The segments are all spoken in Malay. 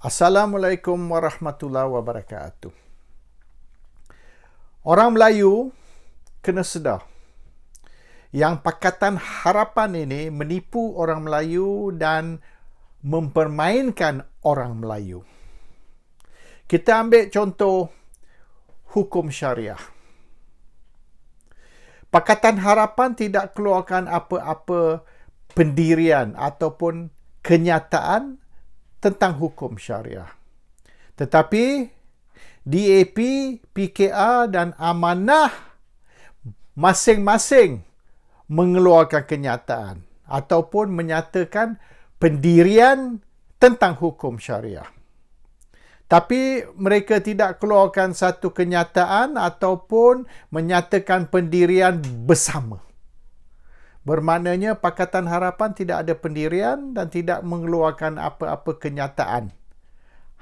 Assalamualaikum warahmatullahi wabarakatuh. Orang Melayu kena sedar yang Pakatan Harapan ini menipu orang Melayu dan mempermainkan orang Melayu. Kita ambil contoh hukum syariah. Pakatan Harapan tidak keluarkan apa-apa pendirian ataupun kenyataan tentang hukum syariah. Tetapi DAP, PKR dan Amanah masing-masing mengeluarkan kenyataan ataupun menyatakan pendirian tentang hukum syariah. Tapi mereka tidak keluarkan satu kenyataan ataupun menyatakan pendirian bersama. Bermaknanya Pakatan Harapan tidak ada pendirian dan tidak mengeluarkan apa-apa kenyataan.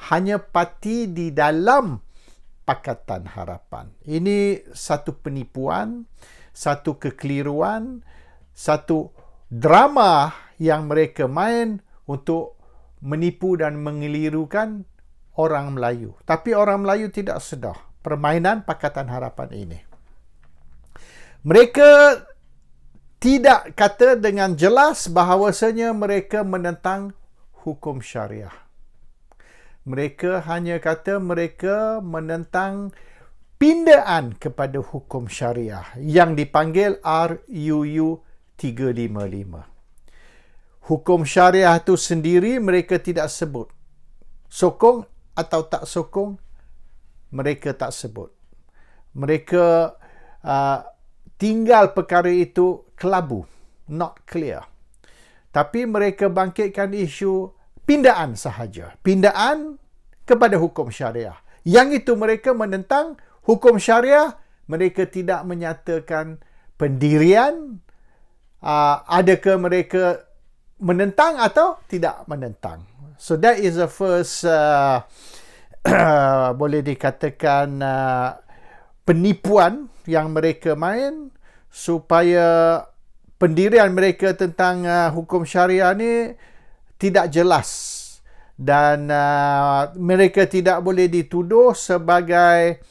Hanya parti di dalam Pakatan Harapan. Ini satu penipuan, satu kekeliruan, satu drama yang mereka main untuk menipu dan mengelirukan orang Melayu. Tapi orang Melayu tidak sedar permainan Pakatan Harapan ini. Mereka tidak kata dengan jelas bahawasanya mereka menentang hukum syariah. Mereka hanya kata mereka menentang pindaan kepada hukum syariah yang dipanggil RUU 355. Hukum syariah itu sendiri mereka tidak sebut. Sokong atau tak sokong, mereka tak sebut. Mereka tinggal perkara itu kelabu, not clear. Tapi mereka bangkitkan isu pindaan sahaja. Pindaan kepada hukum syariah. Yang itu mereka menentang hukum syariah, mereka tidak menyatakan pendirian, adakah mereka menentang atau tidak menentang. So that is the first, boleh dikatakan, penipuan yang mereka main supaya pendirian mereka tentang hukum syariah ni tidak jelas dan mereka tidak boleh dituduh sebagai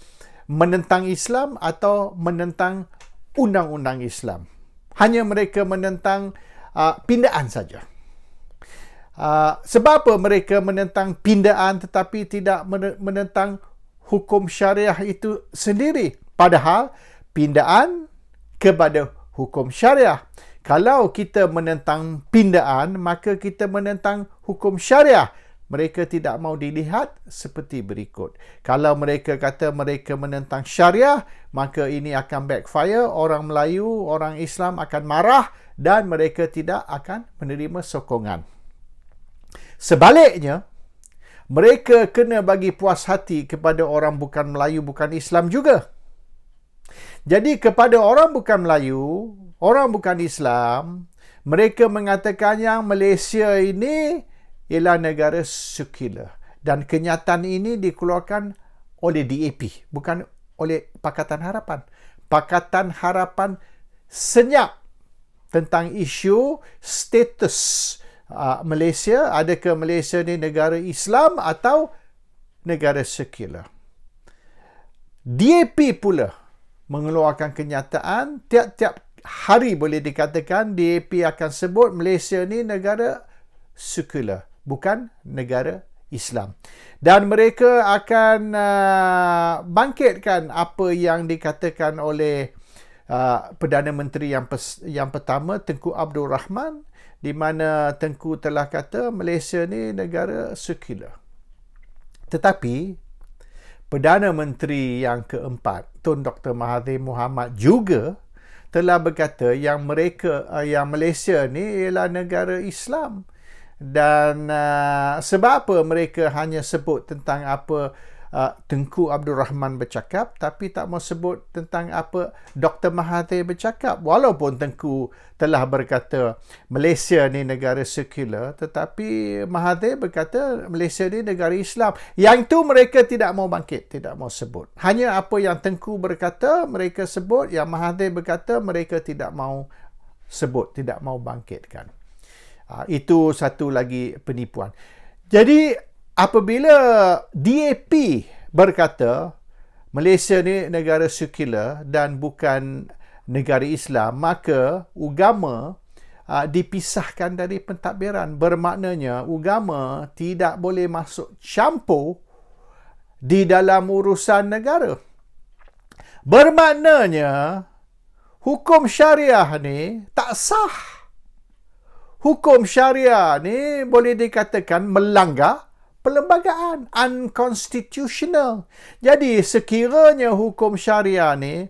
menentang Islam atau menentang undang-undang Islam. Hanya mereka menentang pindaan saja. Sebab apa mereka menentang pindaan tetapi tidak menentang hukum syariah itu sendiri? Padahal pindaan kepada hukum syariah. Kalau kita menentang pindaan, maka kita menentang hukum syariah. Mereka tidak mahu dilihat seperti berikut. Kalau mereka kata mereka menentang syariah, maka ini akan backfire. Orang Melayu, orang Islam akan marah dan mereka tidak akan menerima sokongan. Sebaliknya, mereka kena bagi puas hati kepada orang bukan Melayu, bukan Islam juga. Jadi kepada orang bukan Melayu, orang bukan Islam, mereka mengatakan yang Malaysia ini ialah negara sekular. Dan kenyataan ini dikeluarkan oleh DAP, bukan oleh Pakatan Harapan. Pakatan Harapan senyap tentang isu status Malaysia. Adakah Malaysia ini negara Islam atau negara sekular? DAP pula mengeluarkan kenyataan tiap-tiap hari, boleh dikatakan DAP akan sebut Malaysia ni negara sekular, bukan negara Islam. Dan mereka akan bangkitkan apa yang dikatakan oleh Perdana Menteri yang pertama, Tengku Abdul Rahman, di mana Tengku telah kata Malaysia ni negara sekular. Tetapi Perdana Menteri yang keempat, Tun Dr. Mahathir Mohamad juga telah berkata yang Malaysia ni ialah negara Islam. Dan sebab apa mereka hanya sebut tentang apa Tengku Abdul Rahman bercakap, tapi tak mau sebut tentang apa Dr. Mahathir bercakap. Walaupun Tengku telah berkata Malaysia ni negara sekular, tetapi Mahathir berkata Malaysia ni negara Islam. Yang tu mereka tidak mau bangkit, tidak mau sebut. Hanya apa yang Tengku berkata mereka sebut, yang Mahathir berkata mereka tidak mau sebut, tidak mau bangkitkan. Itu satu lagi penipuan. Jadi apabila DAP berkata Malaysia ni negara sekular dan bukan negara Islam, maka agama dipisahkan dari pentadbiran. Bermaknanya agama tidak boleh masuk campur di dalam urusan negara. Bermaknanya hukum syariah ni tak sah. Hukum syariah ni boleh dikatakan melanggar perlembagaan, unconstitutional. Jadi sekiranya hukum syariah ni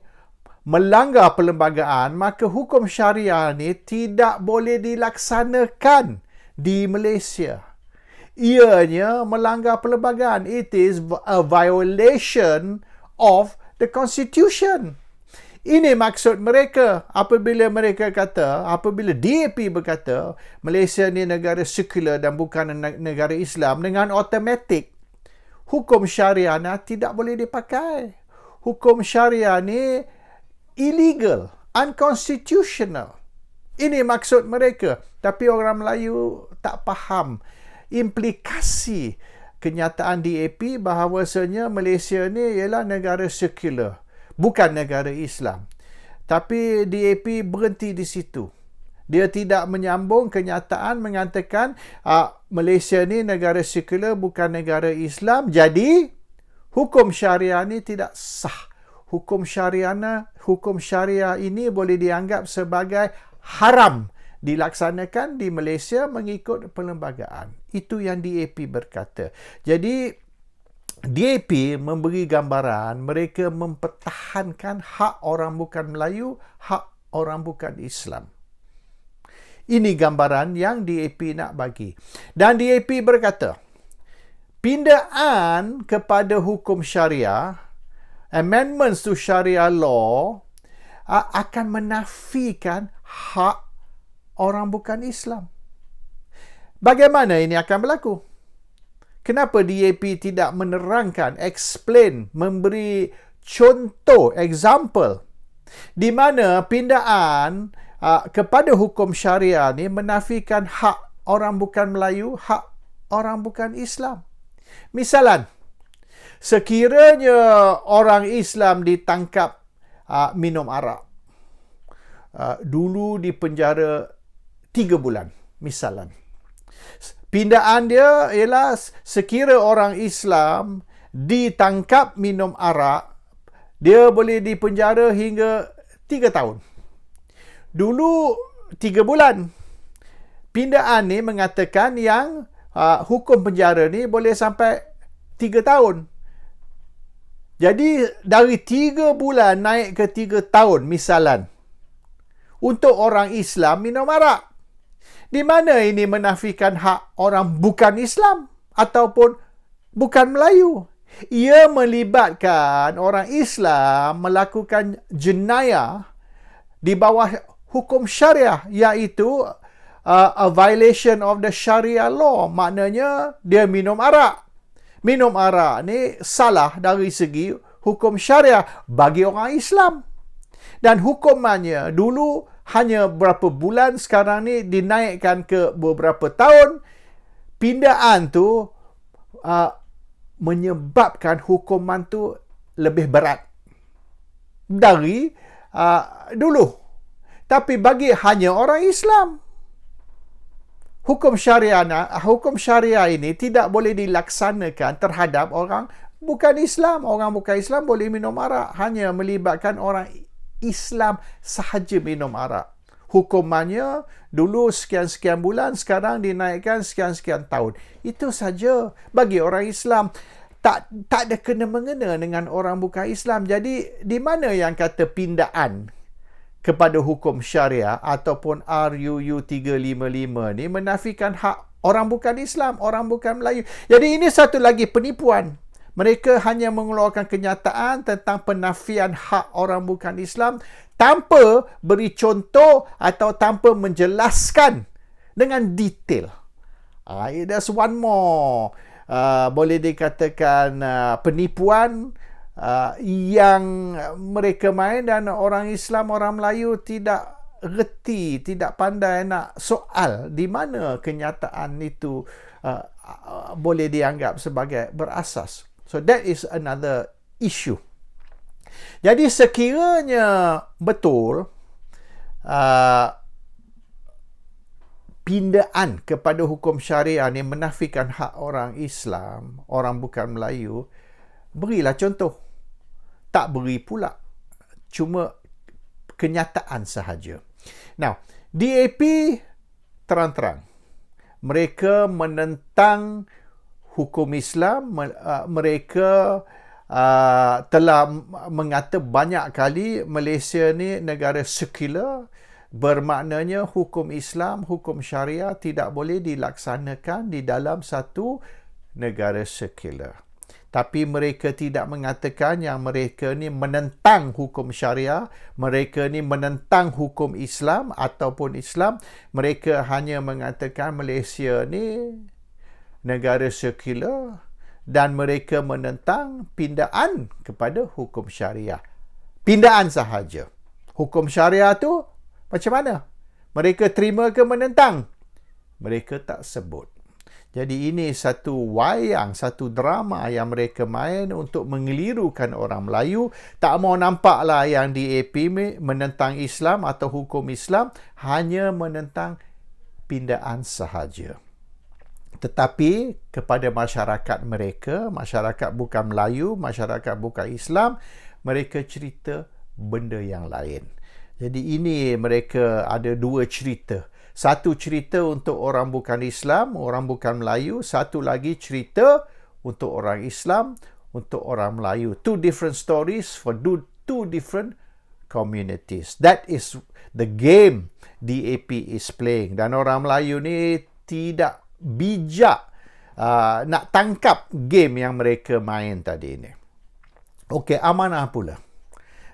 melanggar perlembagaan, maka hukum syariah ni tidak boleh dilaksanakan di Malaysia. Ianya melanggar perlembagaan. It is a violation of the constitution. Ini maksud mereka apabila DAP berkata Malaysia ni negara sekular dan bukan negara Islam, dengan automatik hukum syariah tidak boleh dipakai. Hukum syariah ni illegal, unconstitutional. Ini maksud mereka. Tapi orang Melayu tak faham implikasi kenyataan DAP bahawasanya Malaysia ni ialah negara sekular, bukan negara Islam. Tapi DAP berhenti di situ. Dia tidak menyambung kenyataan mengatakan Malaysia ni negara sekular, bukan negara Islam. Jadi, hukum syariah ni tidak sah. Hukum syariah ini boleh dianggap sebagai haram dilaksanakan di Malaysia mengikut perlembagaan. Itu yang DAP berkata. Jadi, DAP memberi gambaran mereka mempertahankan hak orang bukan Melayu, hak orang bukan Islam. Ini gambaran yang DAP nak bagi. Dan DAP berkata, pindaan kepada hukum syariah, amendments to Sharia law, akan menafikan hak orang bukan Islam. Bagaimana ini akan berlaku? Kenapa DAP tidak menerangkan, explain, memberi contoh, example, di mana pindaan kepada hukum syariah ni menafikan hak orang bukan Melayu, hak orang bukan Islam. Misalan, sekiranya orang Islam ditangkap minum arak, dulu di penjara 3 bulan, misalan. Pindaan dia ialah sekira orang Islam ditangkap minum arak, dia boleh dipenjara hingga 3 tahun. Dulu 3 bulan. Pindaan ni mengatakan yang hukum penjara ni boleh sampai 3 tahun. Jadi dari 3 bulan naik ke 3 tahun misalan. Untuk orang Islam minum arak. Di mana ini menafikan hak orang bukan Islam ataupun bukan Melayu? Ia melibatkan orang Islam melakukan jenayah di bawah hukum syariah, iaitu a violation of the Sharia law. Maknanya dia minum arak. Minum arak ni salah dari segi hukum syariah bagi orang Islam. Dan hukumannya dulu hanya berapa bulan, sekarang ni dinaikkan ke beberapa tahun. Pindaan tu menyebabkan hukuman tu lebih berat dari dulu. Tapi bagi hanya orang Islam, hukum syariah ini tidak boleh dilaksanakan terhadap orang bukan Islam. Orang bukan Islam boleh minum arak, hanya melibatkan orang Islam sahaja minum arak. Hukumannya dulu sekian-sekian bulan, sekarang dinaikkan sekian-sekian tahun. Itu saja bagi orang Islam. Tak ada kena-mengena dengan orang bukan Islam. Jadi di mana yang kata pindaan kepada hukum syariah ataupun RUU 355 ni menafikan hak orang bukan Islam, orang bukan Melayu. Jadi ini satu lagi penipuan. Mereka hanya mengeluarkan kenyataan tentang penafian hak orang bukan Islam tanpa beri contoh atau tanpa menjelaskan dengan detail. There's one more. Boleh dikatakan penipuan yang mereka main, dan orang Islam, orang Melayu tidak reti, tidak pandai nak soal di mana kenyataan itu boleh dianggap sebagai berasas. So that is another issue. Jadi sekiranya betul pindaan kepada hukum syariah ni menafikan hak orang Islam, orang bukan Melayu, berilah contoh. Tak beri pula. Cuma kenyataan sahaja. Now, DAP terang-terang. Mereka menentang hukum Islam. Mereka telah mengata banyak kali Malaysia ni negara sekular. Bermaknanya hukum Islam, hukum syariah tidak boleh dilaksanakan di dalam satu negara sekular. Tapi mereka tidak mengatakan yang mereka ni menentang hukum syariah, mereka ni menentang hukum Islam ataupun Islam. Mereka hanya mengatakan Malaysia ni negara sekular dan mereka menentang pindaan kepada hukum syariah. Pindaan sahaja. Hukum syariah tu macam mana? Mereka terima ke menentang? Mereka tak sebut. Jadi ini satu wayang, satu drama yang mereka main untuk mengelirukan orang Melayu. Tak mau nampaklah yang DAP menentang Islam atau hukum Islam, hanya menentang pindaan sahaja. Tetapi kepada masyarakat mereka, masyarakat bukan Melayu, masyarakat bukan Islam, mereka cerita benda yang lain. Jadi ini mereka ada dua cerita. Satu cerita untuk orang bukan Islam, orang bukan Melayu. Satu lagi cerita untuk orang Islam, untuk orang Melayu. Two different stories for two different communities. That is the game DAP is playing. Dan orang Melayu ni tidak bijak nak tangkap game yang mereka main tadi ni. Okey, amanah pula.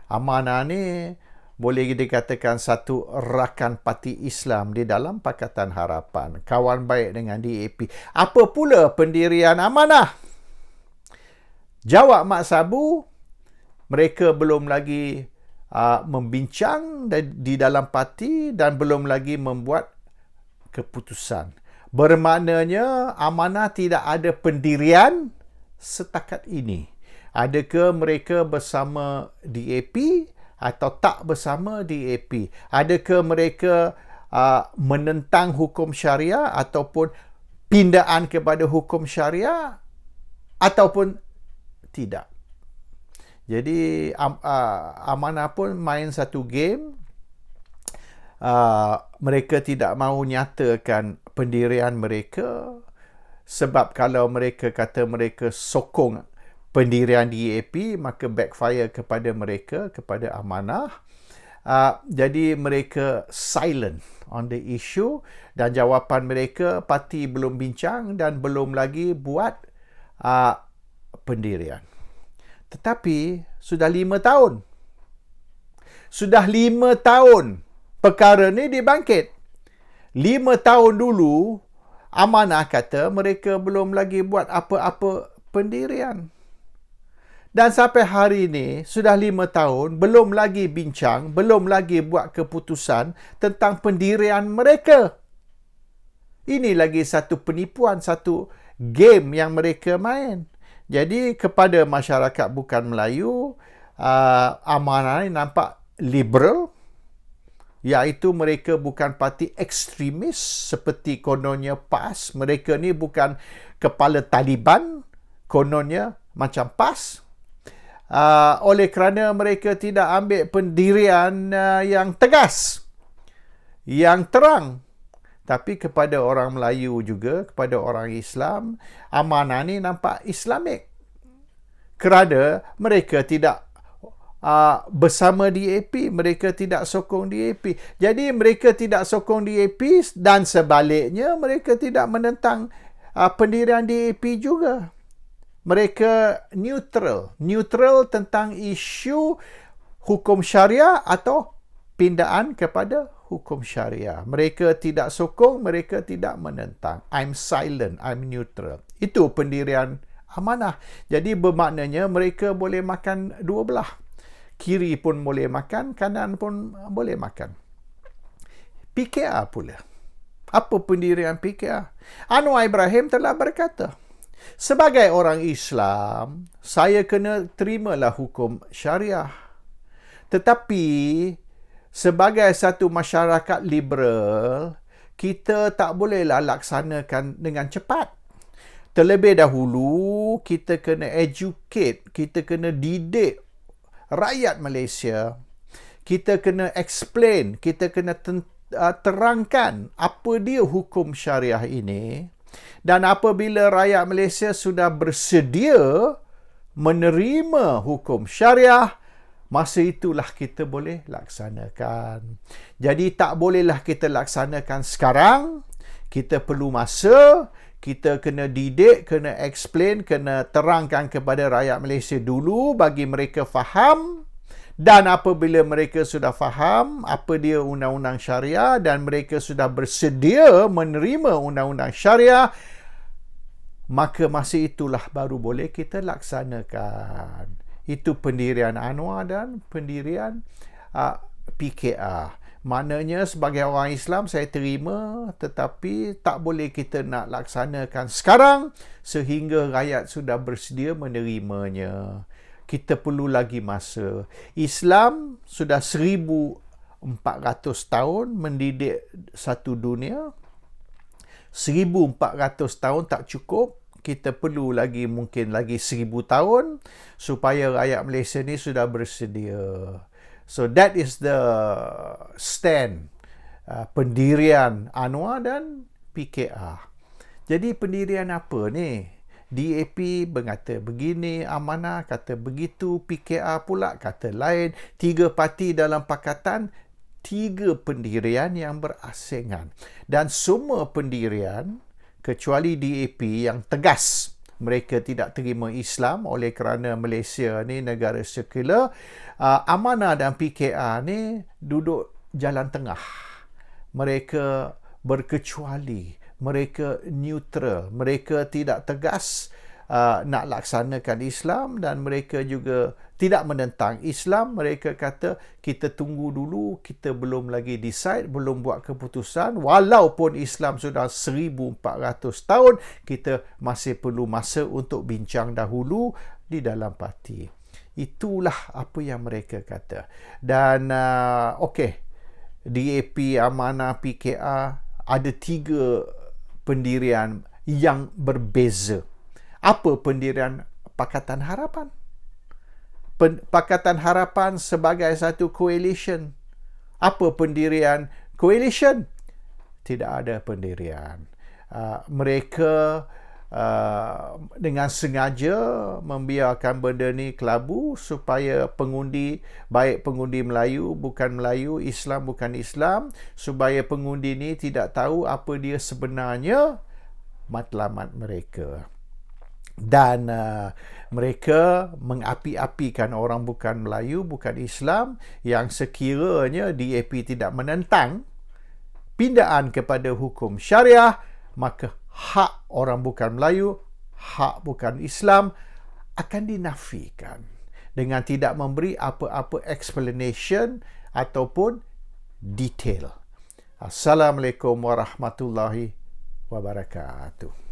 Amanah ni boleh dikatakan satu rakan parti Islam di dalam Pakatan Harapan. Kawan baik dengan DAP. Apa pula pendirian Amanah? Jawab Mak Sabu, mereka belum lagi membincang di dalam parti dan belum lagi membuat keputusan. Bermaknanya Amanah tidak ada pendirian setakat ini. Adakah mereka bersama DAP atau tak bersama DAP? Adakah mereka menentang hukum syariah ataupun pindaan kepada hukum syariah ataupun tidak? Jadi Amanah pun main satu game. Mereka tidak mahu nyatakan pendirian mereka sebab kalau mereka kata mereka sokong pendirian DAP, maka backfire kepada mereka, kepada Amanah. Jadi mereka silent on the issue dan jawapan mereka, parti belum bincang dan belum lagi buat pendirian. Tetapi sudah 5 tahun. Sudah 5 tahun perkara ni dibangkit. 5 tahun dulu, Amanah kata mereka belum lagi buat apa-apa pendirian. Dan sampai hari ini, sudah 5 tahun, belum lagi bincang, belum lagi buat keputusan tentang pendirian mereka. Ini lagi satu penipuan, satu game yang mereka main. Jadi, kepada masyarakat bukan Melayu, Amanah ini nampak liberal, iaitu mereka bukan parti ekstremis seperti kononnya PAS. Mereka ni bukan kepala Taliban, kononnya macam PAS. Oleh kerana mereka tidak ambil pendirian yang tegas, yang terang. Tapi kepada orang Melayu juga, kepada orang Islam, Amanah ni nampak Islamik. Kerana mereka tidak bersama DAP, mereka tidak sokong DAP. Jadi mereka tidak sokong DAP dan sebaliknya mereka tidak menentang pendirian DAP juga. Mereka neutral tentang isu hukum syariah atau pindaan kepada hukum syariah. Mereka tidak sokong, mereka tidak menentang. I'm silent, I'm neutral. Itu pendirian Amanah. Jadi bermaknanya mereka boleh makan dua belah. Kiri pun boleh makan, kanan pun boleh makan. PKR pula. Apa pendirian PKR? Anwar Ibrahim telah berkata, sebagai orang Islam, saya kena terimalah hukum syariah. Tetapi, sebagai satu masyarakat liberal, kita tak bolehlah laksanakan dengan cepat. Terlebih dahulu, kita kena educate, kita kena didik rakyat Malaysia. Kita kena explain, kita kena terangkan apa dia hukum syariah ini. Dan apabila rakyat Malaysia sudah bersedia menerima hukum syariah, masa itulah kita boleh laksanakan. Jadi tak bolehlah kita laksanakan sekarang. Kita perlu masa, kita kena didik, kena explain, kena terangkan kepada rakyat Malaysia dulu bagi mereka faham. Dan apabila mereka sudah faham apa dia undang-undang syariah dan mereka sudah bersedia menerima undang-undang syariah, maka masa itulah baru boleh kita laksanakan. Itu pendirian Anwar dan pendirian PKR. Maknanya sebagai orang Islam saya terima, tetapi tak boleh kita nak laksanakan sekarang sehingga rakyat sudah bersedia menerimanya. Kita perlu lagi masa. Islam sudah 1400 tahun mendidik satu dunia. 1400 tahun tak cukup. Kita perlu lagi mungkin lagi 1000 tahun supaya rakyat Malaysia ni sudah bersedia. So that is the stand pendirian Anwar dan PKR. Jadi pendirian apa ni? DAP berkata begini, Amanah kata begitu, PKR pula kata lain. 3 parti dalam pakatan, 3 pendirian yang berasingan. Dan semua pendirian, kecuali DAP yang tegas, mereka tidak terima Islam oleh kerana Malaysia ni negara sekular. Amanah dan PKR ni duduk jalan tengah. Mereka berkecuali. Mereka neutral, mereka tidak tegas nak laksanakan Islam dan mereka juga tidak menentang Islam. Mereka kata kita tunggu dulu, kita belum lagi decide, belum buat keputusan. Walaupun Islam sudah 1400 tahun, kita masih perlu masa untuk bincang dahulu di dalam parti. Itulah apa yang mereka kata. Dan DAP, Amanah, PKR ada 3 pendirian yang berbeza. Apa pendirian Pakatan Harapan? Pakatan Harapan sebagai satu coalition. Apa pendirian coalition? Tidak ada pendirian. Mereka dengan sengaja membiarkan benda ni kelabu supaya pengundi, baik pengundi Melayu bukan Melayu, Islam bukan Islam, supaya pengundi ni tidak tahu apa dia sebenarnya matlamat mereka. Dan mereka mengapi-apikan orang bukan Melayu, bukan Islam, yang sekiranya DAP tidak menentang pindaan kepada hukum syariah, maka hak orang bukan Melayu, hak bukan Islam akan dinafikan dengan tidak memberi apa-apa explanation ataupun detail. Assalamualaikum warahmatullahi wabarakatuh.